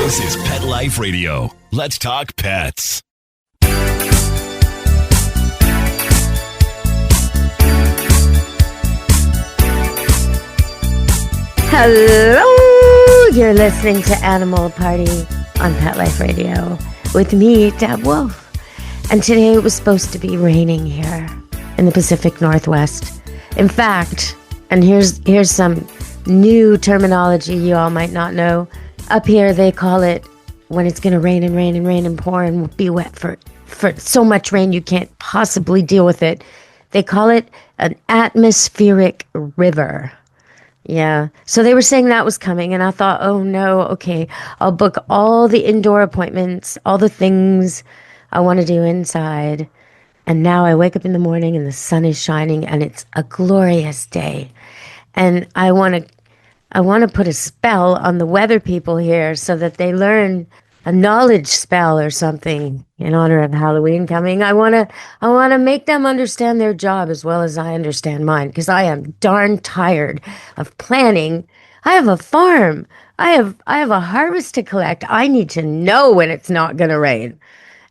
This is Pet Life Radio. Let's talk pets. Hello! You're listening to Animal Party on Pet Life Radio with me, Deb Wolfe. And today it was supposed to be raining here in the Pacific Northwest. In fact, and here's some new terminology you all might not know. Up here, they call it when it's going to rain and rain and rain and pour and be wet for so much rain you can't possibly deal with it. They call it an atmospheric river. Yeah. So they were saying that was coming, and I thought, oh no, okay, I'll book all the indoor appointments, all the things I want to do inside. And now I wake up in the morning and the sun is shining and it's a glorious day. And I want to put a spell on the weather people here so that they learn a knowledge spell or something in honor of Halloween coming. I want to make them understand their job as well as I understand mine, because I am darn tired of planning. I have a farm. I have a harvest to collect. I need to know when it's not going to rain.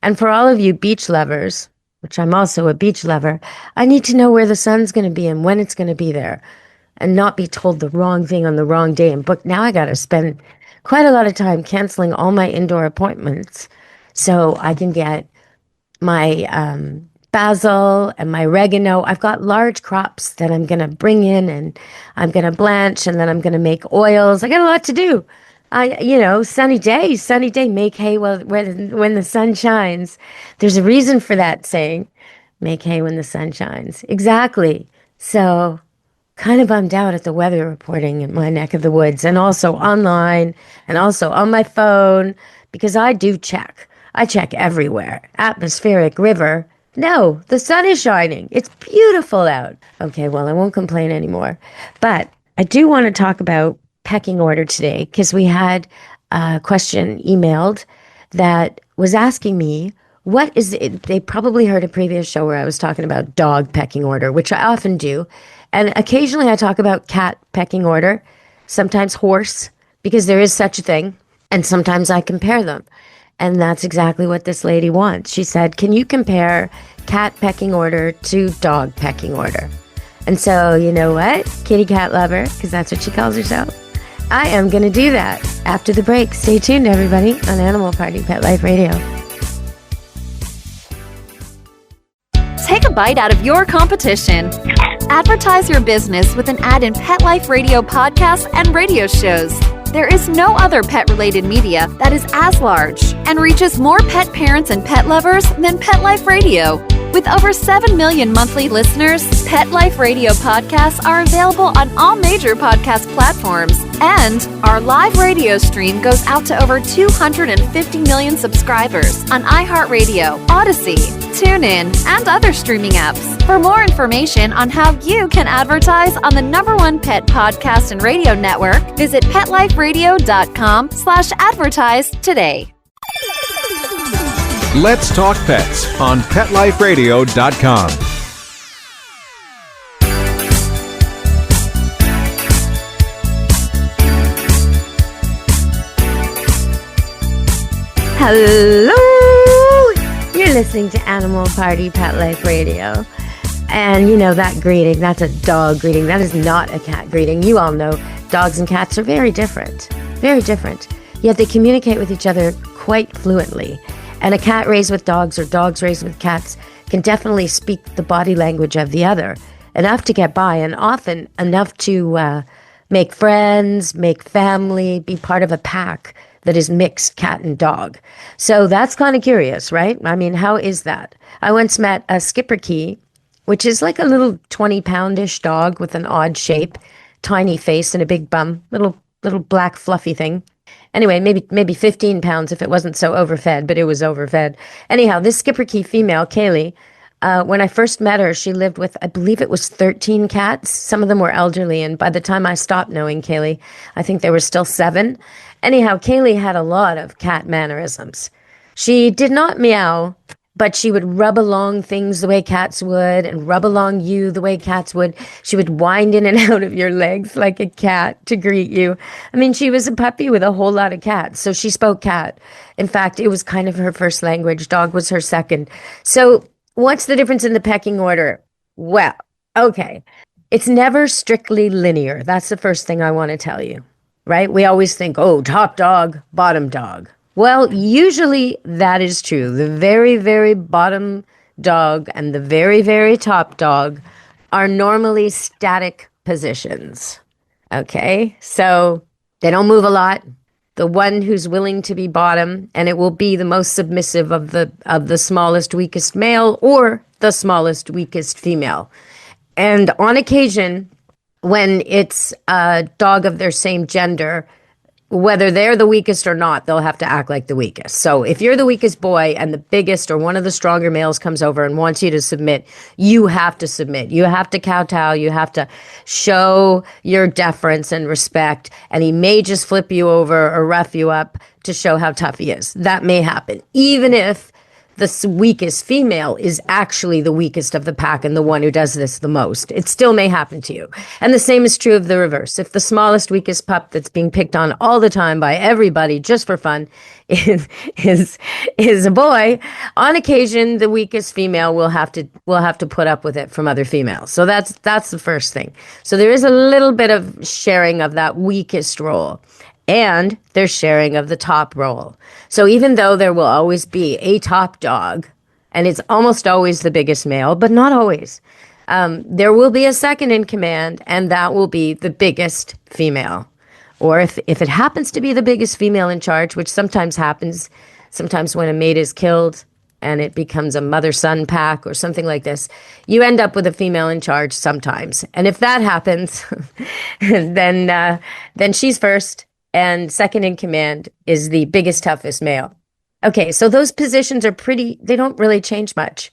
And for all of you beach lovers, which I'm also a beach lover, I need to know where the sun's going to be and when it's going to be there, and not be told the wrong thing on the wrong day and book. Now I got to spend quite a lot of time canceling all my indoor appointments so I can get my basil and my oregano. I've got large crops that I'm going to bring in and I'm going to blanch, and then I'm going to make oils. I got a lot to do. Sunny day, make hay when the sun shines. There's a reason for that saying, make hay when the sun shines. Exactly. So kind of bummed out at the weather reporting in my neck of the woods, and also online and also on my phone, because I do check. I check everywhere. Atmospheric river. No, the sun is shining. It's beautiful out. Okay, well, I won't complain anymore. But I do want to talk about pecking order today, because we had a question emailed that was asking me, what is it? They probably heard a previous show where I was talking about dog pecking order, which I often do. And occasionally I talk about cat pecking order, sometimes horse, because there is such a thing. And sometimes I compare them. And that's exactly what this lady wants. She said, can you compare cat pecking order to dog pecking order? And so, you know what, kitty cat lover, because that's what she calls herself, I am going to do that after the break. Stay tuned, everybody, on Animal Party Pet Life Radio. Take a bite out of your competition. Advertise your business with an ad in Pet Life Radio podcasts and radio shows. There is no other pet-related media that is as large and reaches more pet parents and pet lovers than Pet Life Radio. With over 7 million monthly listeners, Pet Life Radio podcasts are available on all major podcast platforms. And our live radio stream goes out to over 250 million subscribers on iHeartRadio, Odyssey, TuneIn, and other streaming apps. For more information on how you can advertise on the #1 pet podcast and radio network, visit PetLifeRadio.com/advertise today. Let's Talk Pets on PetLifeRadio.com. Hello! You're listening to Animal Party Pet Life Radio. And you know that greeting, that's a dog greeting. That is not a cat greeting. You all know dogs and cats are very different. Very different. Yet they communicate with each other quite fluently. And a cat raised with dogs or dogs raised with cats can definitely speak the body language of the other. Enough to get by, and often enough to make friends, make family, be part of a pack that is mixed cat and dog. So that's kind of curious, right? I mean, how is that? I once met a Schipperke, which is like a little 20-poundish dog with an odd shape, tiny face and a big bum, little black fluffy thing. Anyway, maybe 15 pounds if it wasn't so overfed, but it was overfed. Anyhow, this Schipperke female, Kaylee, when I first met her, she lived with, I believe it was 13 cats. Some of them were elderly, and by the time I stopped knowing Kaylee, I think there were still 7. Anyhow, Kaylee had a lot of cat mannerisms. She did not meow but she would rub along things the way cats would and rub along you the way cats would. She would wind in and out of your legs like a cat to greet you. I mean, she was a puppy with a whole lot of cats, so she spoke cat. In fact, it was kind of her first language. Dog was her second. So what's the difference in the pecking order? Well, okay. It's never strictly linear. That's the first thing I want to tell you, right? We always think, oh, top dog, bottom dog. Well, usually that is true. The very, very bottom dog and the very, very top dog are normally static positions. Okay, so they don't move a lot. The one who's willing to be bottom, and it will be the most submissive of the smallest, weakest male or the smallest, weakest female. And on occasion, when it's a dog of their same gender, whether they're the weakest or not, they'll have to act like the weakest. So if you're the weakest boy and the biggest or one of the stronger males comes over and wants you to submit, you have to submit. You have to kowtow. You have to show your deference and respect. And he may just flip you over or rough you up to show how tough he is. That may happen, even if the weakest female is actually the weakest of the pack and the one who does this the most. It still may happen to you. And the same is true of the reverse. If the smallest, weakest pup that's being picked on all the time by everybody just for fun is a boy, on occasion the weakest female will have to put up with it from other females. So that's the first thing. So there is a little bit of sharing of that weakest role. And they're sharing of the top role. So even though there will always be a top dog, and it's almost always the biggest male, but not always, there will be a second in command, and that will be the biggest female. Or if it happens to be the biggest female in charge, which sometimes happens, sometimes when a mate is killed and it becomes a mother-son pack or something like this, you end up with a female in charge sometimes. And if that happens, then she's first. And second in command is the biggest, toughest male. Okay, so those positions are they don't really change much.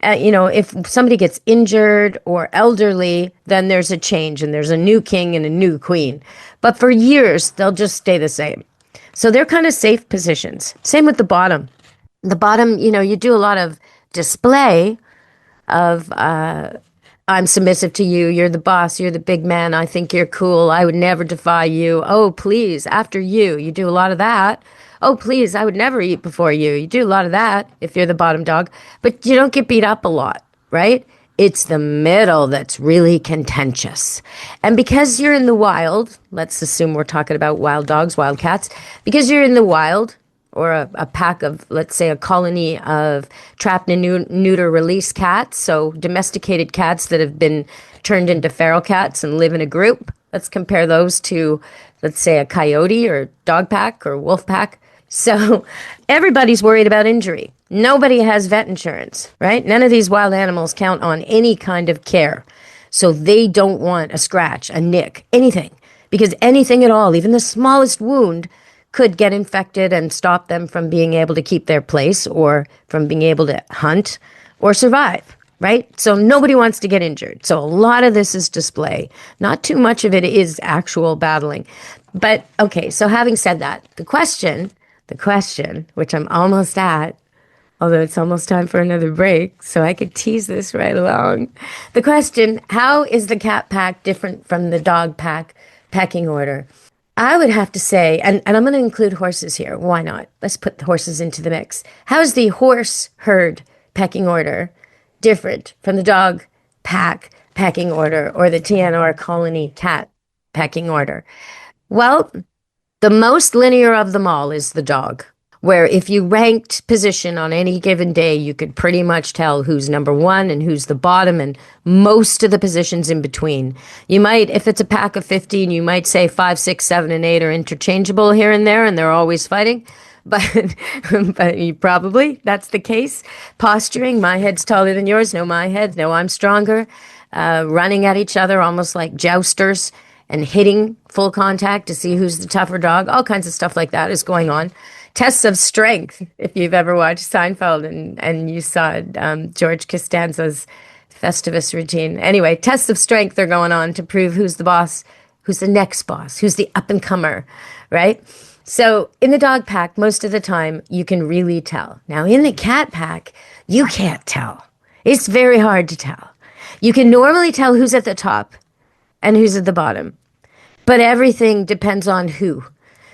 If somebody gets injured or elderly, then there's a change and there's a new king and a new queen. But for years, they'll just stay the same. So they're kind of safe positions. Same with the bottom. The bottom, you do a lot of display of I'm submissive to you. You're the boss. You're the big man. I think you're cool. I would never defy you. Oh, please, after you. You do a lot of that. Oh, please, I would never eat before you. You do a lot of that if you're the bottom dog. But you don't get beat up a lot, right? It's the middle that's really contentious. And because you're in the wild, let's assume we're talking about wild dogs, wild cats, because you're in the wild, or a pack of, let's say, a colony of trapped and neuter release cats, so domesticated cats that have been turned into feral cats and live in a group. Let's compare those to, let's say, a coyote or dog pack or wolf pack. So everybody's worried about injury. Nobody has vet insurance, right? None of these wild animals count on any kind of care. So they don't want a scratch, a nick, anything. Because anything at all, even the smallest wound, could get infected and stop them from being able to keep their place or from being able to hunt or survive, right? So nobody wants to get injured. So a lot of this is display. Not too much of it is actual battling. But okay, so having said that, the question, which I'm almost at, although it's almost time for another break, so I could tease this right along. The question, how is the cat pack different from the dog pack pecking order? I would have to say, and I'm going to include horses here. Why not? Let's put the horses into the mix. How is the horse herd pecking order different from the dog pack pecking order or the TNR colony cat pecking order? Well, the most linear of them all is the dog, where if you ranked position on any given day, you could pretty much tell who's number one and who's the bottom and most of the positions in between. You might, if it's a pack of 15, you might say 5, 6, 7, and 8 are interchangeable here and there, and they're always fighting. But you probably, that's the case. Posturing, my head's taller than yours. No, my head. No, I'm stronger. Running at each other almost like jousters and hitting full contact to see who's the tougher dog. All kinds of stuff like that is going on. Tests of strength, if you've ever watched Seinfeld and you saw George Costanza's Festivus routine. Anyway, tests of strength are going on to prove who's the boss, who's the next boss, who's the up-and-comer, right? So in the dog pack, most of the time, you can really tell. Now, in the cat pack, you can't tell. It's very hard to tell. You can normally tell who's at the top and who's at the bottom, but everything depends on who.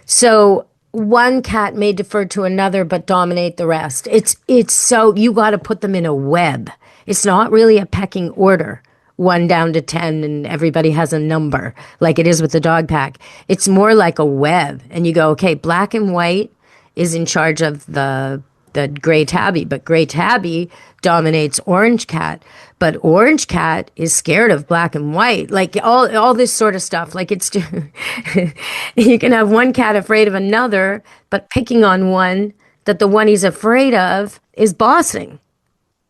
So one cat may defer to another but dominate the rest. It's so you got to put them in a web. It's not really a pecking order, 1 down to 10, and everybody has a number like it is with the dog pack. It's more like a web, and you go, okay, black and white is in charge of the gray tabby, but gray tabby dominates orange cat, but orange cat is scared of black and white, like all this sort of stuff. Like it's you can have one cat afraid of another, but picking on one that the one he's afraid of is bossing.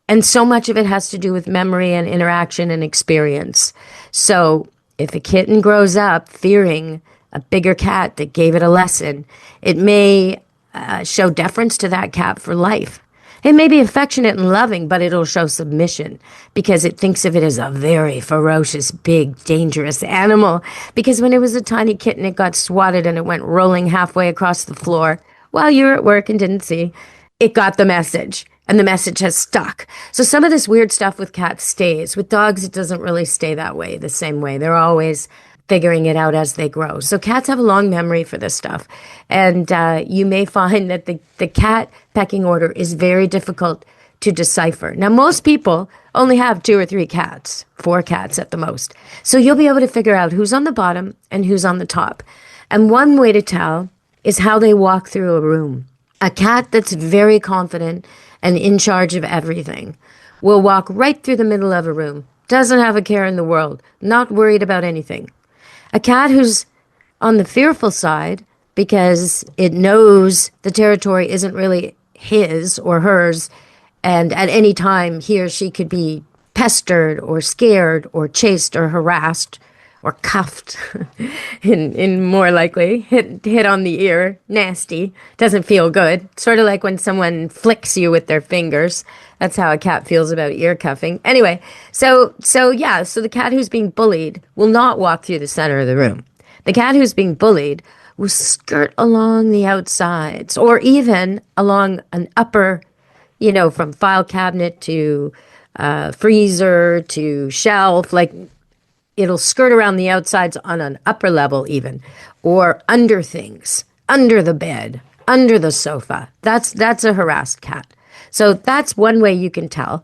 And so much of it has to do with memory and interaction and experience. So if a kitten grows up fearing a bigger cat that gave it a lesson, it may show deference to that cat for life. It may be affectionate and loving, but it'll show submission because it thinks of it as a very ferocious, big, dangerous animal. Because when it was a tiny kitten, it got swatted and it went rolling halfway across the floor while you were at work and didn't see. It got the message, and the message has stuck. So some of this weird stuff with cats stays. With dogs, it doesn't really stay that way, the same way. They're always figuring it out as they grow. So cats have a long memory for this stuff. And you may find that the cat pecking order is very difficult to decipher. Now, most people only have 2 or 3 cats, 4 cats at the most. So you'll be able to figure out who's on the bottom and who's on the top. And one way to tell is how they walk through a room. A cat that's very confident and in charge of everything will walk right through the middle of a room, doesn't have a care in the world, not worried about anything. A cat who's on the fearful side because it knows the territory isn't really his or hers, and at any time he or she could be pestered or scared or chased or harassed or cuffed, in more likely, hit on the ear, nasty, doesn't feel good. Sort of like when someone flicks you with their fingers. That's how a cat feels about ear cuffing. Anyway, so the cat who's being bullied will not walk through the center of the room. The cat who's being bullied will skirt along the outsides or even along an upper, from file cabinet to freezer to shelf, like it'll skirt around the outsides on an upper level even, or under things, under the bed, under the sofa. That's a harassed cat. So that's one way you can tell.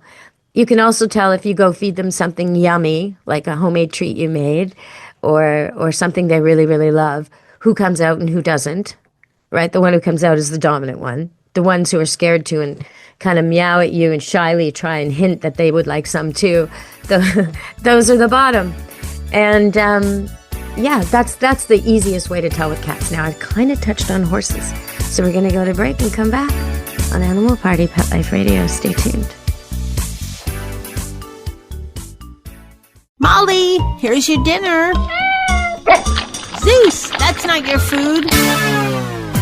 You can also tell if you go feed them something yummy, like a homemade treat you made, or something they really, really love, who comes out and who doesn't, right? The one who comes out is the dominant one. The ones who are scared to and kind of meow at you and shyly try and hint that they would like some too, those are the bottom. And that's the easiest way to tell with cats. Now, I kind of touched on horses. So we're going to go to break and come back on Animal Party Pet Life Radio. Stay tuned. Molly, here's your dinner. Zeus, that's not your food.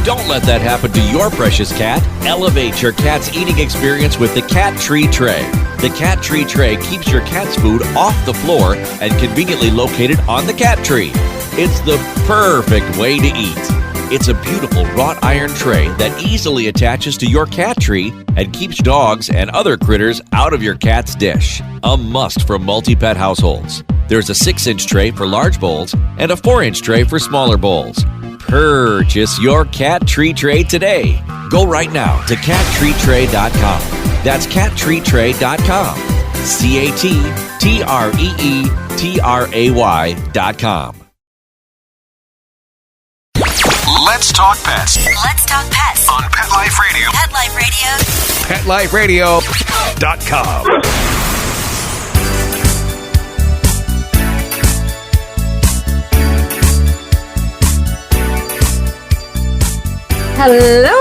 Don't let that happen to your precious cat. Elevate your cat's eating experience with the Cat Tree Tray. The Cat Tree Tray keeps your cat's food off the floor and conveniently located on the cat tree. It's the perfect way to eat. It's a beautiful wrought iron tray that easily attaches to your cat tree and keeps dogs and other critters out of your cat's dish. A must for multi-pet households. There's a 6-inch tray for large bowls and a 4-inch tray for smaller bowls. Purchase your Cat Tree Tray today. Go right now to cattreetray.com. That's cattreetray.com. CATTREETRAY.com. Let's talk pets Let's talk pets on Pet Life Radio. Pet Life Radio. PetLifeRadio.com. Hello,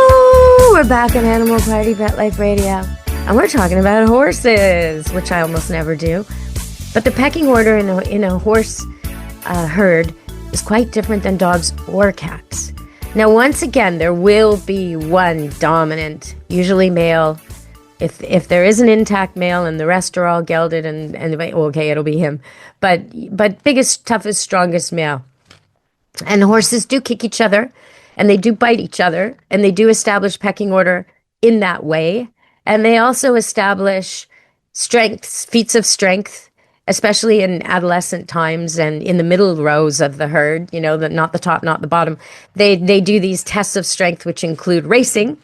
we're back on Animal Party Pet Life Radio, and we're talking about horses, which I almost never do. But the pecking order in a horse herd is quite different than dogs or cats. Now, once again, there will be one dominant, usually male. If there is an intact male and the rest are all gelded, and okay, it'll be him. But biggest, toughest, strongest male. And horses do kick each other and they do bite each other and they do establish pecking order in that way. And they also establish strengths, feats of strength, especially in adolescent times and in the middle rows of the herd, not the top, not the bottom. They do these tests of strength, which include racing,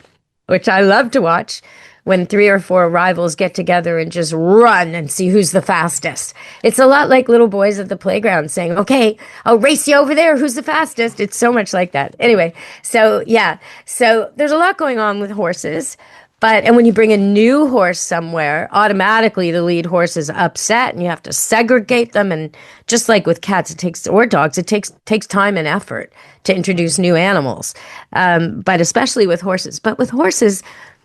which I love to watch, when 3 or 4 rivals get together and just run and see who's the fastest. It's a lot like little boys at the playground saying, okay, I'll race you over there. Who's the fastest? It's so much like that. Anyway, so there's a lot going on with horses. And when you bring a new horse somewhere, automatically the lead horse is upset and you have to segregate them. And just like with cats, or dogs, it takes time and effort to introduce new animals. But especially with horses. But with horses,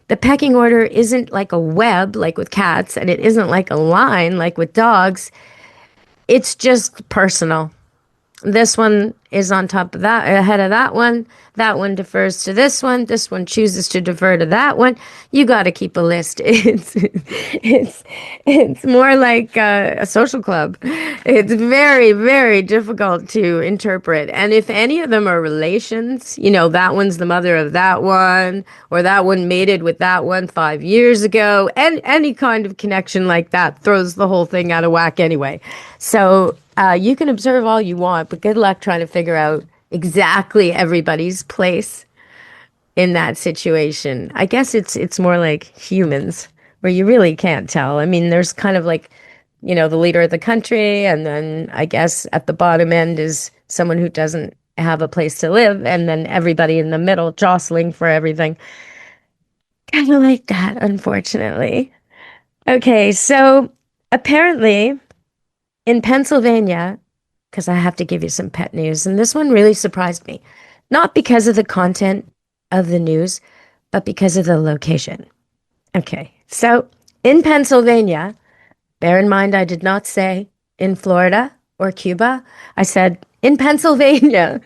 the pecking order isn't like a web like with cats, and it isn't like a line like with dogs. It's just personal. This one is on top of that, ahead of that one. That one defers to this one. This one chooses to defer to that one. You got to keep a list. It's more like a social club. It's very, very difficult to interpret. And if any of them are relations, that one's the mother of that one, or that one mated with that one 5 years ago, and any kind of connection like that throws the whole thing out of whack anyway. So you can observe all you want, but good luck trying to figure out exactly everybody's place in that situation. I guess it's more like humans, where you really can't tell. I mean, there's kind of like, the leader of the country, and then I guess at the bottom end is someone who doesn't have a place to live, and then everybody in the middle jostling for everything. Kind of like that, unfortunately. Okay, so apparently in Pennsylvania, because I have to give you some pet news, and this one really surprised me. Not because of the content of the news, but because of the location. Okay, so in Pennsylvania, bear in mind I did not say in Florida or Cuba. I said in Pennsylvania,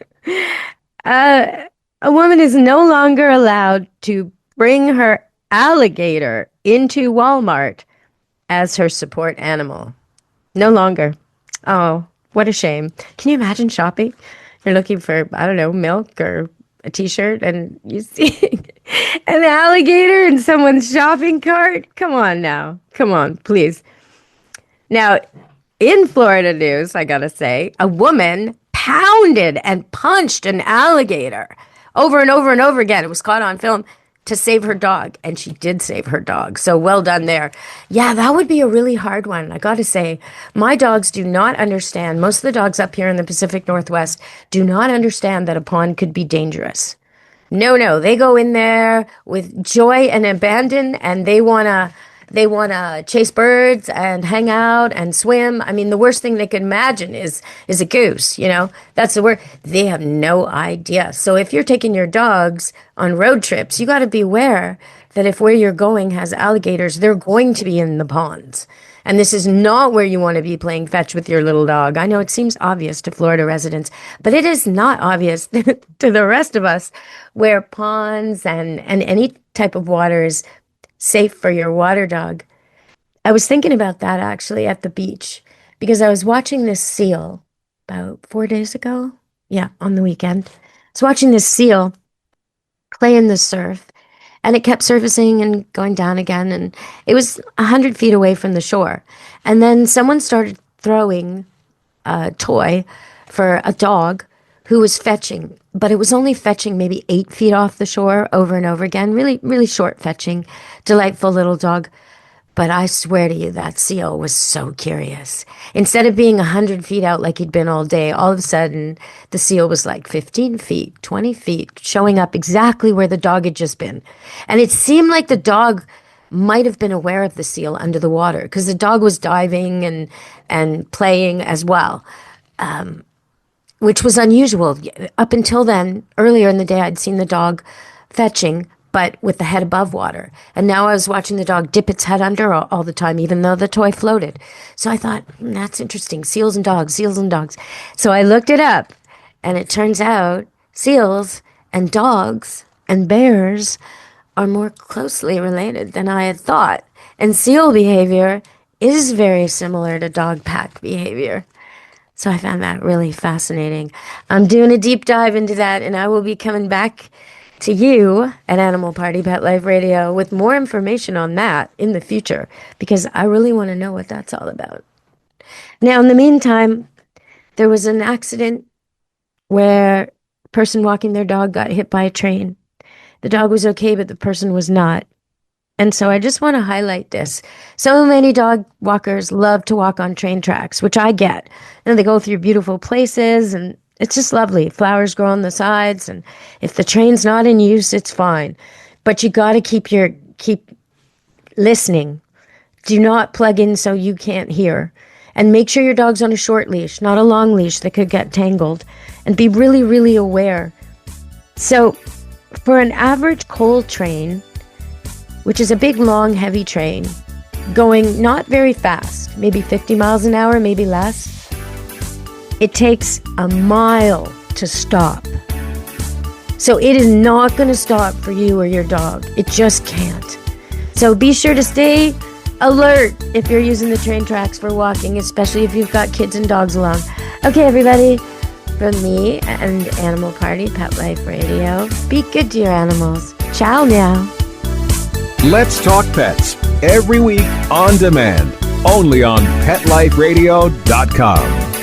a woman is no longer allowed to bring her alligator into Walmart as her support animal. No longer. Oh, what a shame. Can you imagine shopping? You're looking for, I don't know, milk or a t-shirt, and you see an alligator in someone's shopping cart? Come on now. Come on, please. Now, in Florida news, I gotta say, a woman pounded and punched an alligator over and over and over again. It was caught on film to save her dog, and she did save her dog. So well done there. Yeah, that would be a really hard one. I got to say, my dogs do not understand. Most of the dogs up here in the Pacific Northwest do not understand that a pond could be dangerous. No, they go in there with joy and abandon, and they want to chase birds and hang out and swim. I mean, the worst thing they could imagine is a goose, That's the word. They have no idea. So if you're taking your dogs on road trips, you got to be aware that if where you're going has alligators, they're going to be in the ponds. And this is not where you want to be playing fetch with your little dog. I know it seems obvious to Florida residents, but it is not obvious to the rest of us, where ponds and any type of water is safe for your water dog. I was thinking about that actually at the beach, because I was watching this seal about 4 days ago. Yeah, on the weekend. I was watching this seal play in the surf, and it kept surfacing and going down again. And it was 100 feet away from the shore. And then someone started throwing a toy for a dog who was fetching, but it was only fetching maybe 8 feet off the shore over and over again. Really, really short fetching, delightful little dog. But I swear to you, that seal was so curious. Instead of being 100 feet out like he'd been all day, all of a sudden, the seal was like 15 feet, 20 feet, showing up exactly where the dog had just been. And it seemed like the dog might have been aware of the seal under the water, because the dog was diving and playing as well, which was unusual. Up until then, earlier in the day, I'd seen the dog fetching, but with the head above water. And now I was watching the dog dip its head under all the time, even though the toy floated. So I thought, that's interesting. Seals and dogs, seals and dogs. So I looked it up, and it turns out seals and dogs and bears are more closely related than I had thought. And seal behavior is very similar to dog pack behavior. So I found that really fascinating. I'm doing a deep dive into that, and I will be coming back to you at Animal Party Pet Life Radio with more information on that in the future, because I really want to know what that's all about. Now, in the meantime, there was an accident where a person walking their dog got hit by a train. The dog was okay, but the person was not. And so I just want to highlight this. So many dog walkers love to walk on train tracks, which I get. And they go through beautiful places, and it's just lovely. Flowers grow on the sides, and if the train's not in use, it's fine. But you got to keep listening. Do not plug in so you can't hear. And make sure your dog's on a short leash, not a long leash that could get tangled. And be really, really aware. So for an average coal train, which is a big, long, heavy train, going not very fast, maybe 50 miles an hour, maybe less, it takes a mile to stop. So it is not going to stop for you or your dog. It just can't. So be sure to stay alert if you're using the train tracks for walking, especially if you've got kids and dogs along. Okay, everybody, from me and Animal Party Pet Life Radio, be good to your animals. Ciao now. Let's Talk Pets, every week on demand, only on PetLifeRadio.com.